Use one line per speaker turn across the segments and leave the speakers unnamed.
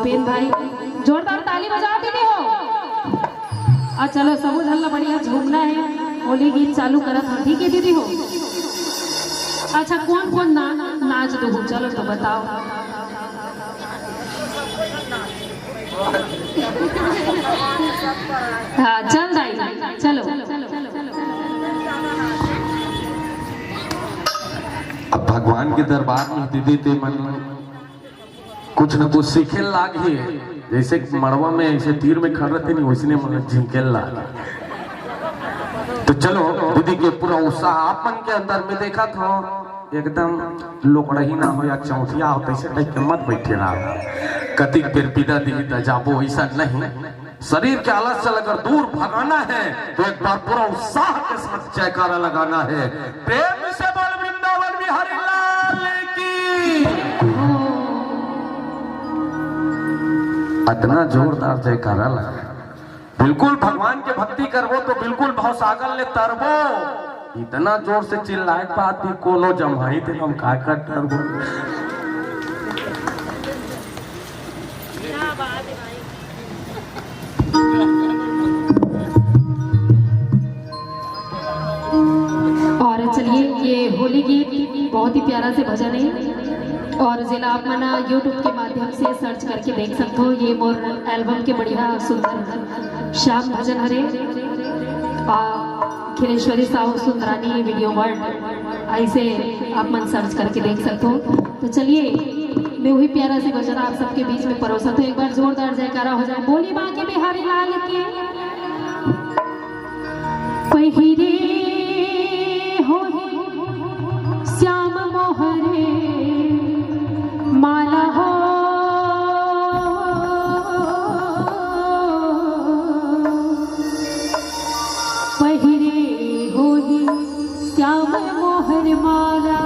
उपेन भाई जोरदार ताली बजा दीदी हो। और चलो सब हल्ला बढ़िया झूमना है, होली गीत चालू करत हो, ठीक है दीदी हो। अच्छा कौन कौन नाच दो, चलो तो बताओ। हाँ चल जाए, चलो।
अब भगवान के दरबार में दीदी ते मन कुछ न कुछ सीखे लाग ही है। जैसे मड़वा में ऐसे तीर में खड़ रहे नहीं, वैसने मन झिमके लाग। तो चलो दीदी के पूरा उत्साह आप मन के अंदर में देखा था, एकदम लोकड़ही ना हो या चौथिया हो, तैसे टाइप के मत बैठे रहा। कतिक बेर पिदा दिगी त जाबो, ऐसा नहीं। शरीर के आलस से अगर दूर भगाना है तो एक बार पूरा उत्साह के साथ जयकारा लगाना है। प्रेम से बोल वृंदावन बिहारी लाल की। इतना जोरदार जयकारा लगा, बिल्कुल भगवान के भक्ति करबो तो बिल्कुल भवसागर ले तरबो। इतना जोर से चिल्लाए बात भी कोनो जमाई थे, हम का कर तरबो।
और चलिए ये होली गीत बहुत ही प्यारा से भजन है, और जिला आप मना यूट्यूब के माध्यम से सर्च करके देख सकते हो। ये मोर एल्बम के बढ़िया सुंदर श्याम भजन हरे खिलेश्वरी साहू सुंदरानी वीडियो वर्ल्ड, ऐसे आप मन सर्च करके देख सकते हो। तो चलिए मैं वही प्यारा से भजन आप सबके बीच में परोसा, तो एक बार जोरदार जयकारा हो जाए। बोली बांके बिहारी लाल की। पहिरे हो श्याम मोहरे माला हो, पहिरे हो श्याम मोहर माला।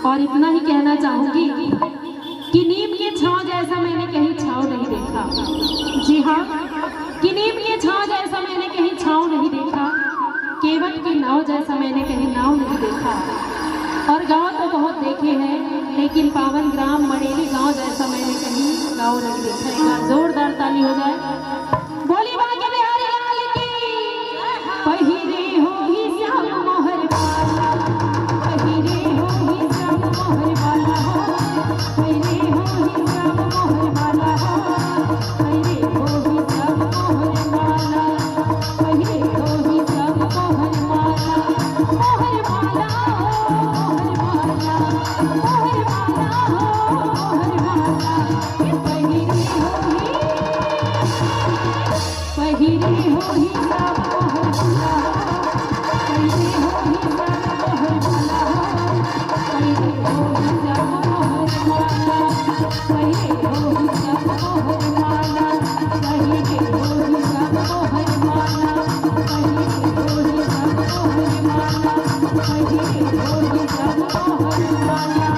और इतना ही कहना चाहूंगी कि नीम के छांव जैसा मैंने कहीं छांव नहीं देखा। जी हाँ, कि नीम के छांव जैसा मैंने कहीं छांव नहीं देखा। केवट की नाव जैसा मैंने कहीं नाव नहीं देखा। और गांव तो बहुत देखे हैं, लेकिन पावन ग्राम मड़ेली गांव जैसा मैंने कहीं गांव नहीं देखा। एक बार जोरदार ताली हो जाए। बोली बांके बिहारी लाल की। पहिरे होगी श्याम मोहर वाला, पहिरे होगी श्याम मोहर वाला हो, पहिरे होगी श्याम मोहर वाला हो, पहिरे होगी श्याम मोहर वाला, पहिरे होगी श्याम मोहर वाला, मोहर वाला मोहर वाला, मोहर वाला मोहर वाला। पहिरे होगी श्याम मोहर वाला, पहिरे होगी श्याम मोहर वाला हो, पहिरे होगी श्याम मोहर वाला, पहिरे होगी श्याम मोहर वाला, पहिरे होगी श्याम मोहर वाला, पहिरे होगी श्याम मोहर वाला, पहिरे होगी श्याम मोहर वाला।